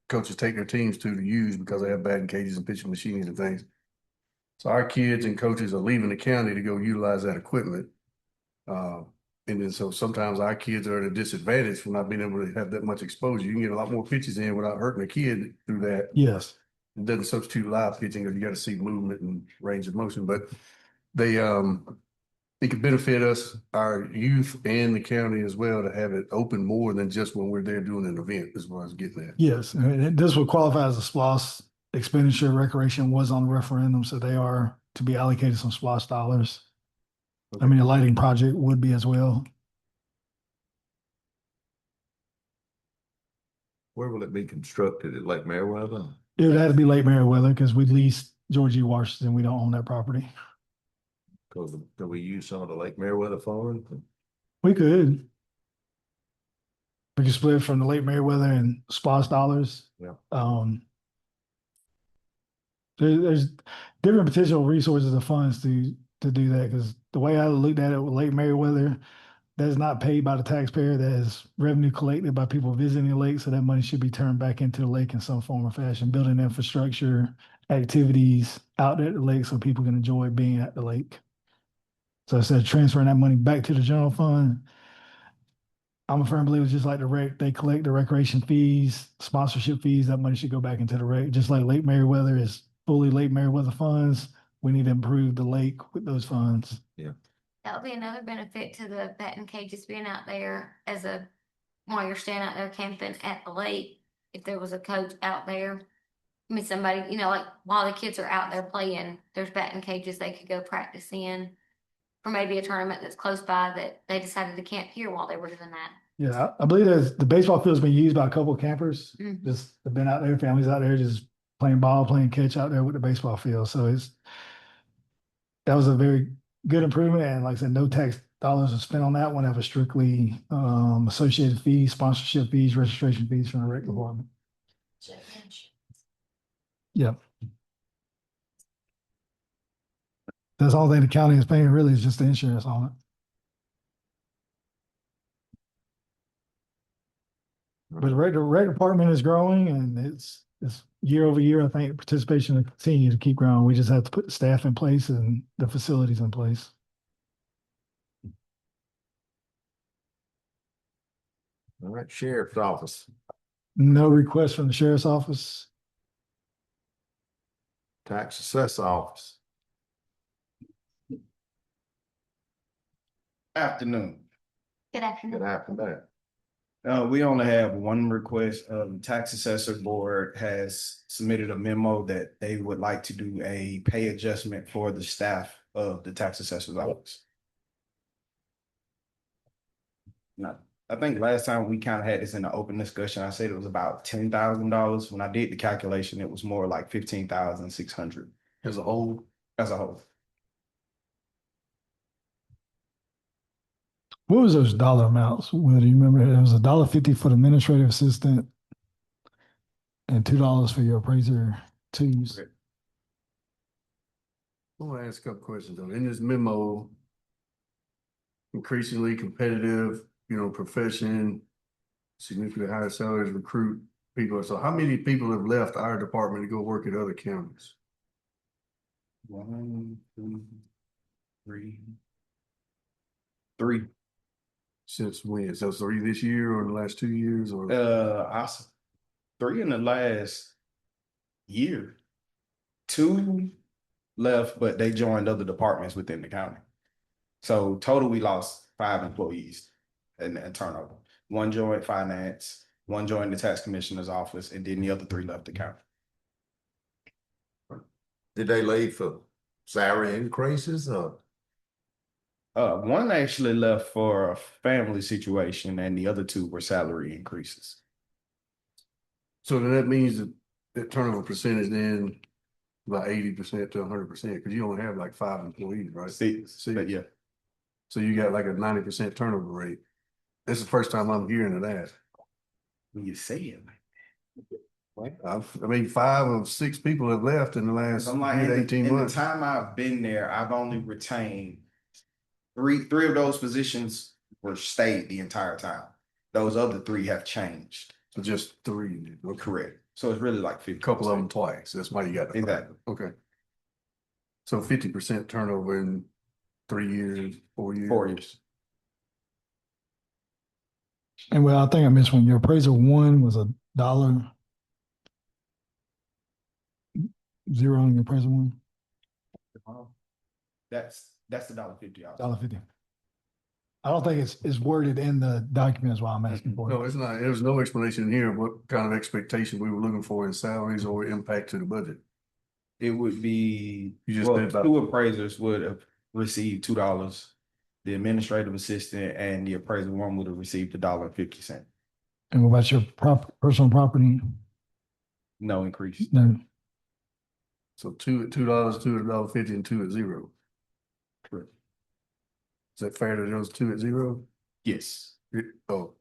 coaches take their teams to use because they have batting cages and pitching machines and things. So our kids and coaches are leaving the county to go utilize that equipment. And then so sometimes our kids are at a disadvantage for not being able to have that much exposure. You can get a lot more pitches in without hurting a kid through that. Yes. It doesn't substitute live pitching because you got to see movement and range of motion, but it could benefit us, our youth and the county as well, to have it open more than just when we're there doing an event, is what I was getting at. Yes. And this would qualify as a SPOS expenditure. Recreation was on the referendum, so they are to be allocated some SPOS dollars. Okay. I mean, a lighting project would be as well. Where will it be constructed? At Lake Meriwether? It would have to be Lake Meriwether because we leased George E. Washington. We don't own that property. Because do we use some of the Lake Meriwether funds? We could. We could split from the Lake Meriwether and SPOS dollars. Yeah. There's different potential resources of funds to do that, because the way I looked at it with Lake Meriwether, that is not paid by the taxpayer. That is revenue collected by people visiting the lake. So that money should be turned back into the lake in some form or fashion, building infrastructure, activities out at the lake so people can enjoy being at the lake. So instead of transferring that money back to the general fund, I'm a firm believer, just like they collect the recreation fees, sponsorship fees, that money should go back into the rec. Just like Lake Meriwether is fully Lake Meriwether funds, we need to improve the lake with those funds. Yeah. That would be another benefit to the batting cages being out there while you're staying out there camping at the lake. If there was a coach out there, I mean, somebody, like while the kids are out there playing, there's batting cages they could go practice in for maybe a tournament that's close by that they decided to camp here while they were doing that. Yeah, I believe the baseball field's been used by a couple of campers. Mhm. Just have been out there, families out there just playing ball, playing catch out there with the baseball field. So that was a very good improvement. And like I said, no tax dollars are spent on that one. That was strictly associated fees, sponsorship fees, registration fees from the rec department. Yeah. That's all thing the county is paying really is just the insurance on it. But the rec department is growing, and it's year over year. I think participation will continue to keep growing. We just have to put the staff in place and the facilities in place. All right, Sheriff's Office, No request from the sheriff's office. Tax Assessor Office. Afternoon. Good afternoon. Good afternoon. We only have one request. The Tax Assessor Board has submitted a memo that they would like to do a pay adjustment for the staff of the Tax Assessor's Office. Now, I think last time we kind of had this in an open discussion, I said it was about $10,000. When I did the calculation, it was more like 15,600 As a whole, as a whole. What was those dollar amounts? Will you remember? It was $1.50 for the administrative assistant and $2 for your appraiser twos. Okay. I want to ask a couple questions though. In this memo, increasingly competitive, profession, significantly higher salaries recruit. people. So how many people have left our department to go work at other counties? 1, 2, 3. 3. Since when? So 3 this year or the last 2 years or? I s- 3 in the last year. 2 left, but they joined other departments within the county. So total, we lost 5 employees in turnover. 1 joined finance, 1 joined the tax commissioner's office, and then the other 3 left the county. Did they leave for salary increases or? 1 actually left for a family situation, and the other 2 were salary increases. So then that means that turnover percentage then about 80% to 100%, because you only have like 5 employees, right? 6, but yeah. So you got like a 90% turnover rate. This is the first time I'm hearing of that. When you say it, I mean, 5 of 6 people have left in the last I'm like, year to in 18 the months. time I've been there, I've only retained 3 of those positions were stayed the entire time. Those other 3 have changed. So just 3. Okay. Correct. So it's really like 50%. A couple of them twice. That's why you got the Exactly. Okay. So 50% turnover in 3 years, 4 years. 4 years. And well, I think I missed one. Your appraisal one was $1. 0 on your appraisal one, That's the $1.50. $1.50. I don't think it's worded in the document is why I'm asking for No, it. it's not. There was no explanation here of what kind of expectation we were looking for in salaries or impact to the budget. It would be, You just well, said about- 2 appraisers would have received $2. The administrative assistant and the appraiser 1 would have received $1.50. And what about your personal property? No increase. No, So 2 at $2, 2 at $1.50, and 2 at 0. Correct. Is that fair to those 2 at 0? Yes. Oh.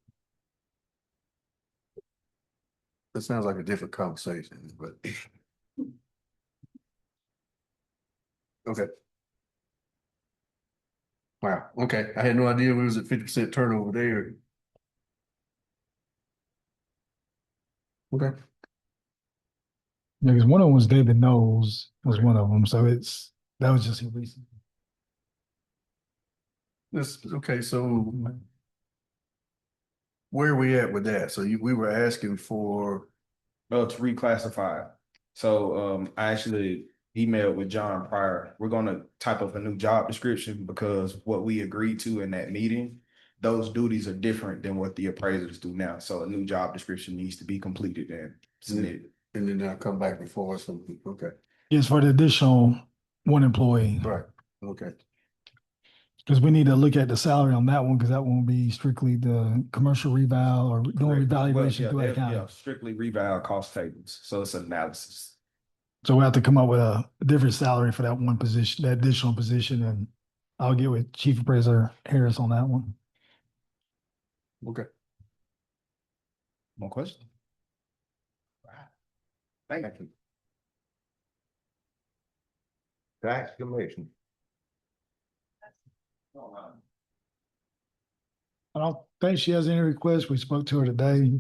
That sounds like a different conversation, but. Okay. Wow, okay. I had no idea we was at 50% turnover there. Okay. yeah, because one of them was David Knowles was one of them. So that was just recent. This, okay, so where are we at with that? So we were asking for, To reclassify. So I actually emailed with John prior. We're gonna type up a new job description because what we agreed to in that meeting, those duties are different than what the appraisers do now. So a new job description needs to be completed and submitted. and then I'll come back before us. Okay, Yes, for the additional 1 employee. right, okay. Because we need to look at the salary on that one, because that won't be strictly the commercial reval or doing revaluation Well, throughout the yeah, county. yeah, strictly reval cost tables. So it's analysis. So we have to come up with a different salary for that one position, that additional position, and I'll get with Chief Appraiser Harris on that one. Okay. More question? Thank you. Tax commission. I don't think she has any requests. We spoke to her today.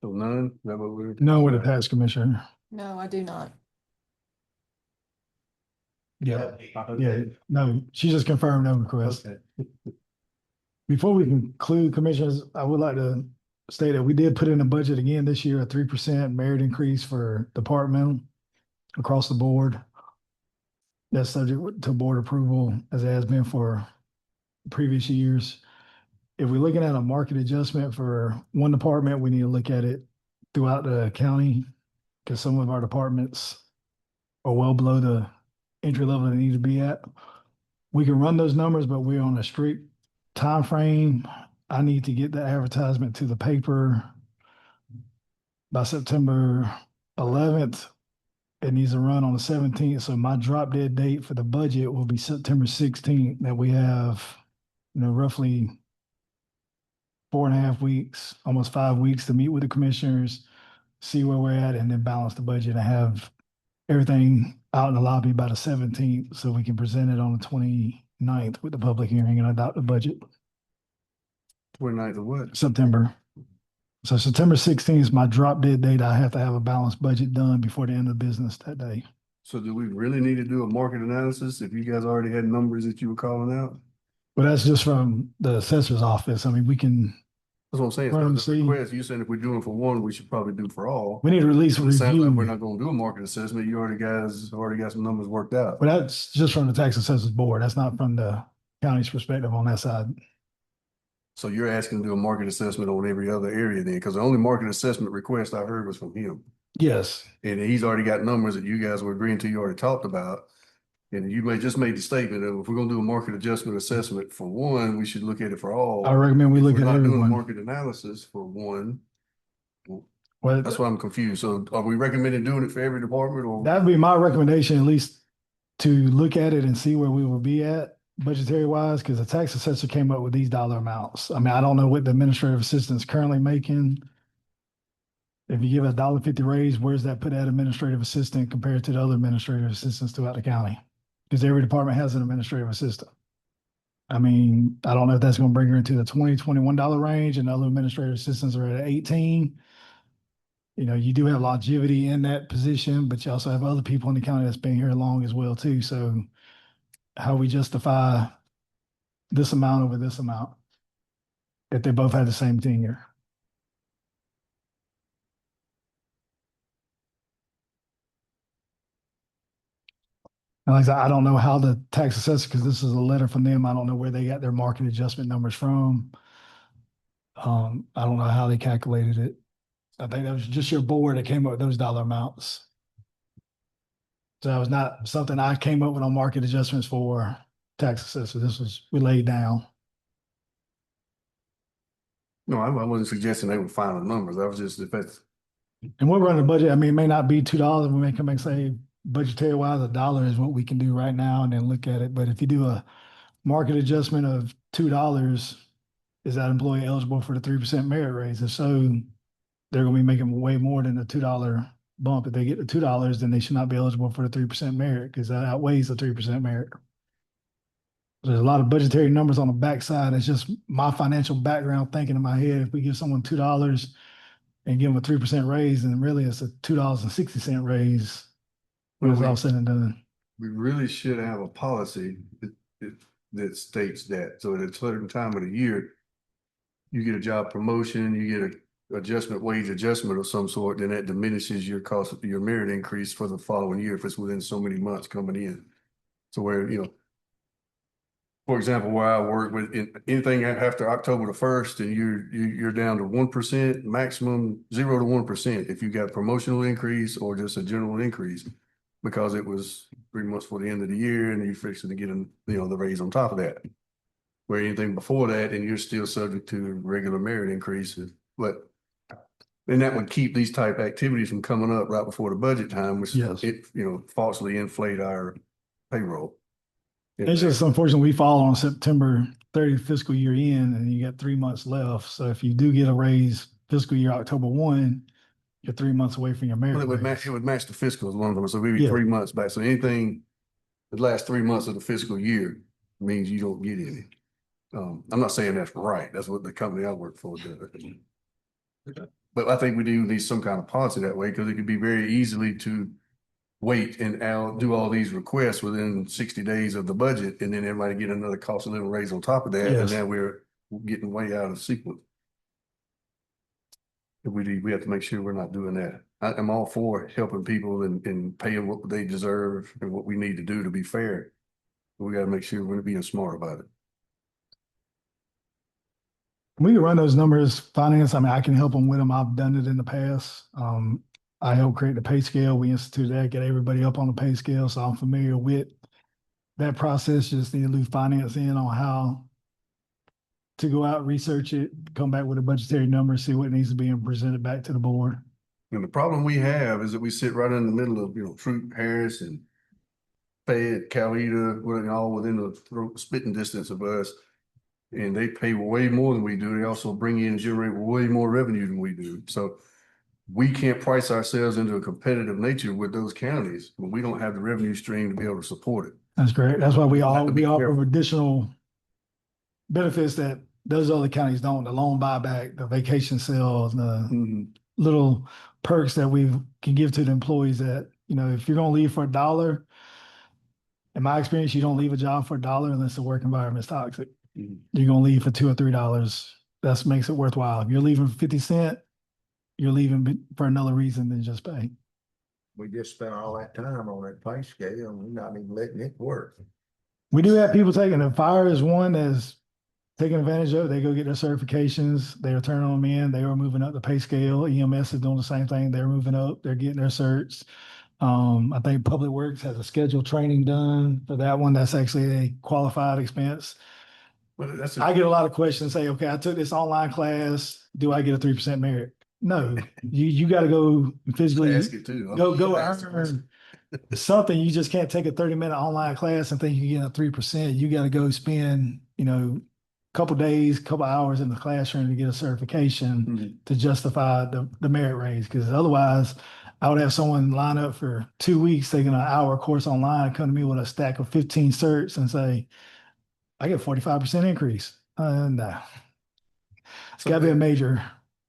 So none, is that what we're? No, with the tax commissioner. No, I do not. Yeah, yeah, no, she just confirmed no request. Okay. Before we conclude, commissioners, I would like to state that we did put in a budget again this year, a 3% merit increase for departmental across the board. That's subject to board approval, as it has been for previous years. If we're looking at a market adjustment for one department, we need to look at it throughout the county, because some of our departments are well below the entry level they need to be at. We can run those numbers, but we're on a strict time frame. I need to get the advertisement to the paper by September 11th. It needs to run on the 17th. So my drop dead date for the budget will be September 16th, that we have, roughly 4.5 weeks, almost 5 weeks to meet with the commissioners, see where we're at, and then balance the budget and have everything out in the lobby by the 17th, so we can present it on the 29th with the public hearing and adopt the budget 29th of what? September. So September 16th is my drop dead date. I have to have a balanced budget done before the end of business that day. So do we really need to do a market analysis if you guys already had numbers that you were calling out? But that's just from the assessor's office. I mean, we can, That's what I'm saying. Run So and the see. request, you saying if we're doing for one, we should probably do for all. we need to release a It sounds like we're review. not gonna do a market assessment. You already got some numbers worked out. But that's just from the tax assessor's board. That's not from the county's perspective on that side. So you're asking to do a market assessment on every other area then, because the only market assessment request I heard was from him. Yes. And he's already got numbers that you guys were agreeing to, you already talked about. And you just made the statement that if we're gonna do a market adjustment assessment for one, we should look at it for all. I recommend we If look we're at not doing a everyone. market analysis for one, Well, that's why I'm confused. So are we recommending doing it for every department or? that'd be my recommendation, at least to look at it and see where we will be at budgetary wise, because the tax assessor came up with these dollar amounts. I mean, I don't know what the administrative assistant's currently making. If you give a $1.50 raise, where's that put that administrative assistant compared to the other administrative assistants throughout the county? Because every department has an administrative assistant. I mean, I don't know if that's going to bring her into the $21 range, and other administrative assistants are at 18. You know, you do have longevity in that position, but you also have other people in the county that's been here long as well too. So how we justify this amount over this amount if they both have the same tenure? And like I said, I don't know how the tax assessor, because this is a letter from them. I don't know where they got their market adjustment numbers from. I don't know how they calculated it. I think that was just your board that came up with those dollar amounts. So that was not something I came up with on market adjustments for tax assessor. This was relayed down. No, I wasn't suggesting they were final numbers. I was just, if that's, And we're running a budget. I mean, it may not be $2. We may come back and say budgetary wise, $1 is what we can do right now and then look at it. But if you do a market adjustment of $2, is that employee eligible for the 3% merit raise? If so, they're gonna be making way more than the $2 bump. If they get the $2, then they should not be eligible for the 3% merit because that outweighs the 3% merit. There's a lot of budgetary numbers on the backside. It's just my financial background thinking in my head. If we give someone $2 and give them a 3% raise, then really it's a $2.60 raise when it's all said and done. we really should have a policy that states that. So at a certain time of the year, you get a job promotion, you get a adjustment, wage adjustment of some sort, then that diminishes your cost of your merit increase for the following year if it's within so many months coming in. So where, for example, where I work with anything after October the 1st, and you're down to 1%, maximum 0 to 1% if you got a promotional increase or just a general increase, because it was 3 months for the end of the year and you fixing to get the raise on top of that. Where anything before that, and you're still subject to regular merit increases, but then that would keep these type activities from coming up right before the budget time, which Yes. it falsely inflate our payroll. It's just unfortunate we fall on September 30th fiscal year end and you got 3 months left. So if you do get a raise fiscal year October 1, you're 3 months away from your merit Well, it would raise. match the fiscal as one of them, so maybe Yeah. 3 months back. So anything the last 3 months of the fiscal year means you don't get any. I'm not saying that's right. That's what the company I work for does. But I think we do need some kind of policy that way, because it could be very easily to wait and do all these requests within 60 days of the budget, and then everybody get another cost of living raise on top of that, and Yes. now we're getting way out of sequence. We have to make sure we're not doing that. I'm all for helping people and paying what they deserve and what we need to do to be fair. We got to make sure we're being smart about it. We can run those numbers, finance. I mean, I can help them with them. I've done it in the past. I helped create the pay scale. We instituted that, get everybody up on the pay scale. So I'm familiar with that process. Just need to leave finance in on how to go out, research it, come back with a budgetary number, see what needs to be presented back to the board. And the problem we have is that we sit right in the middle of, Troop, Harris, and Fayette, Coweta, we're all within the spitting distance of us. And they pay way more than we do. They also bring in and generate way more revenue than we do. So we can't price ourselves into a competitive nature with those counties, but we don't have the revenue stream to be able to support it. That's great. That's why we Have to be offer careful. additional benefits that those other counties don't, the loan buyback, the vacation sales, the Mhm. little perks that we can give to the employees that, if you're gonna leave for $1, in my experience, you don't leave a job for $1 unless the work environment's toxic. Mhm. You're gonna leave for $2 or $3. That makes it worthwhile. If you're leaving for 50 cents, you're leaving for another reason than just pay. We just spent all that time on that pay scale and we're not even letting it work. We do have people taking the fire is one that's taking advantage of it. They go get their certifications. They are turning them in. They are moving up the pay scale. EMS is doing the same thing. They're moving up. They're getting their certs. I think Public Works has a scheduled training done for that one. That's actually a qualified expense. But that's I get a lot of questions say, okay, I took this online class. Do I get a 3% merit? No, you got to go physically ask it too. go Ask it. earn something. You just can't take a 30-minute online class and think you get a 3%. You got to go spend, a couple days, couple hours in the classroom to get a certification Mhm. to justify the merit raise. Because otherwise, I would have someone line up for 2 weeks taking an hour course online, come to me with a stack of 15 certs and say, I get 45% increase. No, it's got to be a major.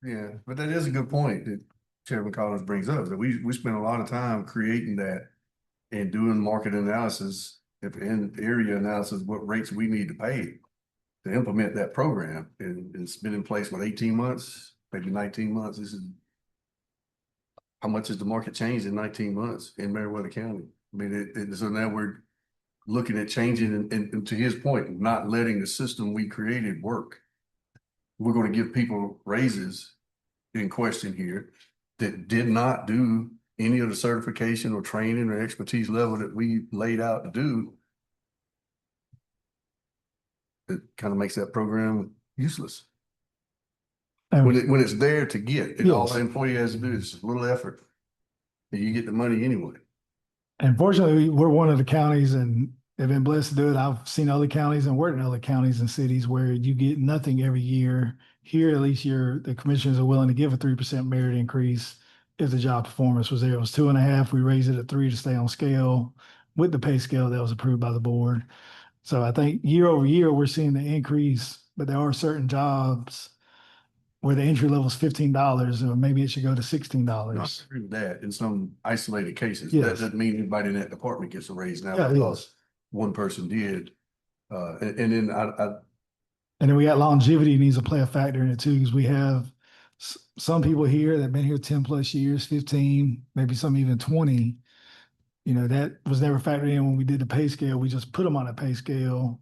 Yeah, but that is a good point that Chairman Collins brings up, that we spend a lot of time creating that and doing market analysis and area analysis, what rates we need to pay to implement that program. And it's been in place, what, 18 months, maybe 19 months. This is how much has the market changed in 19 months in Meriwether County? I mean, so now we're looking at changing and to his point, not letting the system we created work. We're going to give people raises in question here that did not do any of the certification or training or expertise level that we laid out to do. It kind of makes that program useless. When it's there to get, and all Yes. the employee has to do is a little effort, and you get the money anyway. And fortunately, we're one of the counties and have been blessed to do it. I've seen other counties and worked in other counties and cities where you get nothing every year. Here, at least the commissioners are willing to give a 3% merit increase if the job performance was there. It was 2.5. We raised it to 3 to stay on scale with the pay scale that was approved by the board. So I think year over year, we're seeing the increase, but there are certain jobs where the entry level is $15, or maybe it should go to $16. No, I agree with that in some isolated cases. Yes. That doesn't mean anybody in that department gets a raise now Yeah, because yes. one person did. And then And then we got longevity needs to play a factor in it too, because we have some people here that have been here 10 plus years, 15, maybe some even 20. That was never factored in when we did the pay scale. We just put them on a pay scale,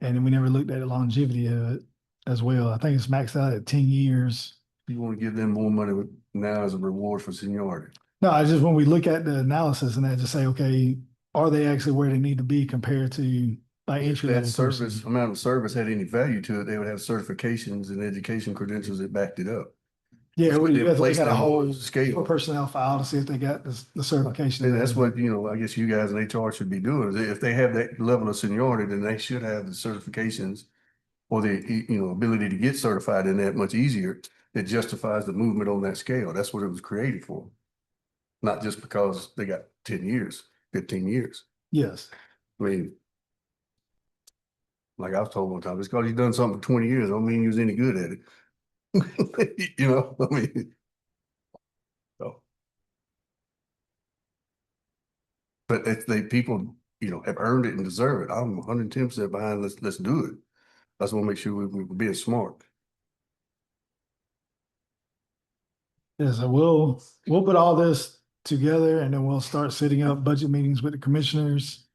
and then we never looked at the longevity of it as well. I think it's maxed out at 10 years. you want to give them more money now as a reward for seniority. No, I just, when we look at the analysis and that, just say, okay, are they actually where they need to be compared to like entry That level service, person? amount of service had any value to it, they would have certifications and education credentials that backed it up. Yeah, But we they have to look placed at a them on whole the scale. personnel file to see if they got the certification. And that's what, I guess you guys in HR should be doing. Is if they have that level of seniority, then they should have the certifications or the, ability to get certified in that much easier. That justifies the movement on that scale. That's what it was created for. Not just because they got 10 years, 15 years. Yes. I mean, like I was told one time, it's because you've done something for 20 years, don't mean you was any good at it. I mean, so. But if people, have earned it and deserve it, I'm 110% behind, let's do it. I just want to make sure we're being smart. Yeah, so we'll put all this together and then we'll start setting up budget meetings with the commissioners.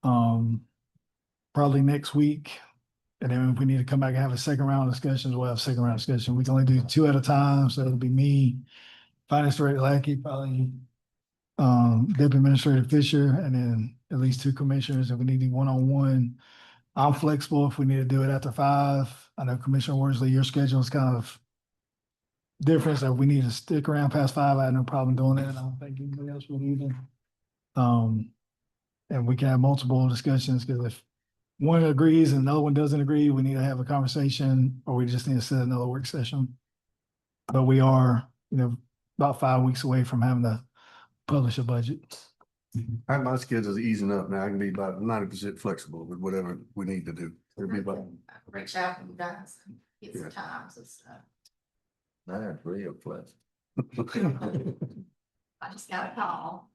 Probably next week. And then if we need to come back and have a second round of discussions, we'll have a second round discussion. We can only do 2 at a time. So it'll be me, Finance Director Lackey, probably Deputy Administrator Fisher, and then at least 2 commissioners. If we need to do one-on-one, I'm flexible if we need to do it after 5. I know Commissioner Worsley, your schedule is kind of different. So if we need to stick around past 5, I have no problem doing that. I don't think anybody else would either. And we can have multiple discussions, because if one agrees and the other one doesn't agree, we need to have a conversation, or we just need to set another work session. But we are, about 5 weeks away from having to publish a budget. My schedule's easing up now. I can be about 90% flexible with whatever we need to do. It'll be about, Reach out to you guys, and get Yeah. some times and stuff. That's real pleasant. I just got a call.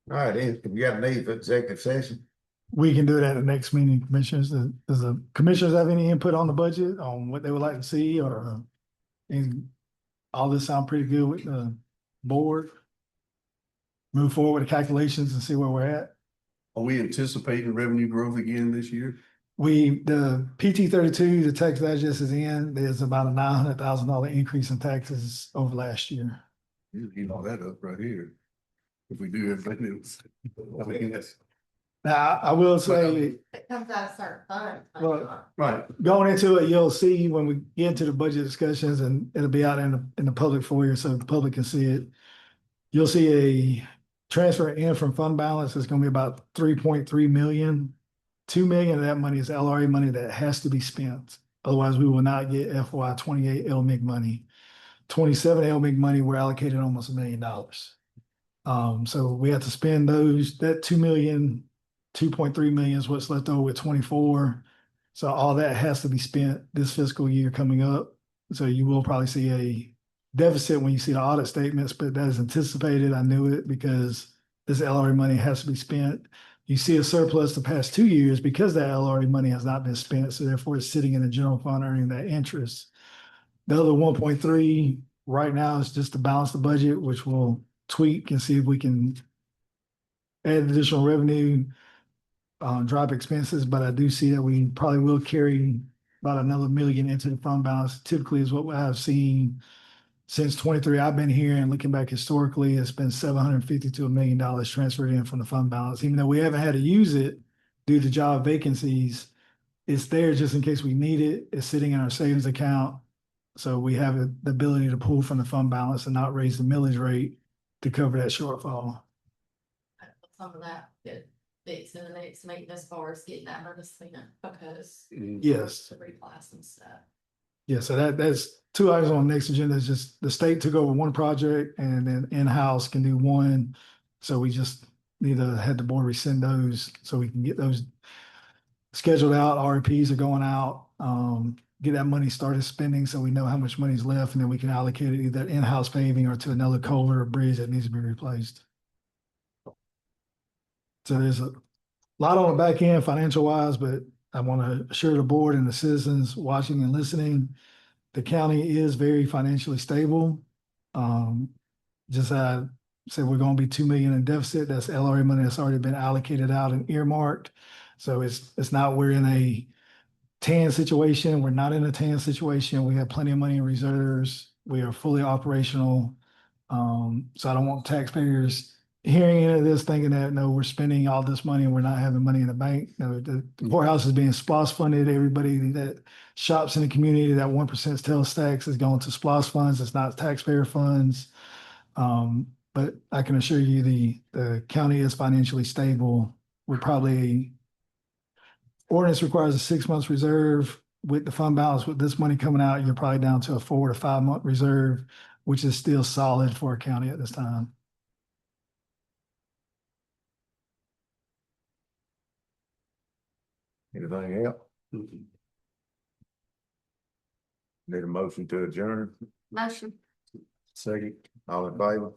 All right, if you got a need for executive session, We can do it at the next meeting, commissioners. Does the commissioners have any input on the budget, on what they would like to see, or and all this sound pretty good with the board? Move forward with the calculations and see where we're at. are we anticipating revenue growth again this year? The PT 32, the tax digest is in, there's about a $900,000 increase in taxes over last year. You know that up right here. If we do everything else. I mean, that's Now, I will say, It comes out of certain funds. Well, right. going into it, you'll see when we get into the budget discussions, and it'll be out in the public foyer so the public can see it. You'll see a transfer in from fund balance is gonna be about 3.3 million. 2 million of that money is LRA money that has to be spent. Otherwise, we will not get FY 28 LMIG money. 27 LMIG money, we're allocated almost $1 million. So we have to spend that 2 million, 2.3 million is what's left over with 24. So all that has to be spent this fiscal year coming up. So you will probably see a deficit when you see the audit statements, but that is anticipated. I knew it because this LRA money has to be spent. You see a surplus the past 2 years because that LRA money has not been spent. So therefore it's sitting in the general fund earning that interest. The other 1.3 right now is just to balance the budget, which we'll tweak and see if we can add additional revenue, drop expenses, but I do see that we probably will carry about another million into the fund balance. Typically is what I've seen since 23. I've been here, and looking back historically, it's been $750 to $1 million transferred in from the fund balance. Even though we haven't had to use it due to job vacancies, it's there just in case we need it. It's sitting in our savings account. So we have the ability to pull from the fund balance and not raise the millage rate to cover that shortfall. Some of that get fixed in the next meeting as far as getting that money spent because Yes. to reclass and stuff. Yeah, so that's 2 items on the next agenda. Is just the state took over one project and then in-house can do one. So we just need to have the board rescind those so we can get those scheduled out. RFPs are going out. Get that money started spending so we know how much money's left, and then we can allocate it either in-house paving or to another culvert or bridge that needs to be replaced. So there's a lot on the back end financial wise, but I want to assure the board and the citizens watching and listening, the county is very financially stable. Just I said we're going to be 2 million in deficit. That's LRA money that's already been allocated out and earmarked. So it's not we're in a tan situation. We're not in a tan situation. We have plenty of money in reserves. We are fully operational. So I don't want taxpayers hearing any of this thinking that, no, we're spending all this money and we're not having money in the bank. No, the courthouse is being SPOS funded. Everybody that shops in the community, that 1% sales tax is going to SPOS funds. It's not taxpayer funds. But I can assure you the county is financially stable. We're probably, ordinance requires a 6 months reserve. With the fund balance, with this money coming out, you're probably down to a 4 to 5 month reserve, which is still solid for a county at this time. anything else? Need a motion to adjourn? Motion. Second. All in favor?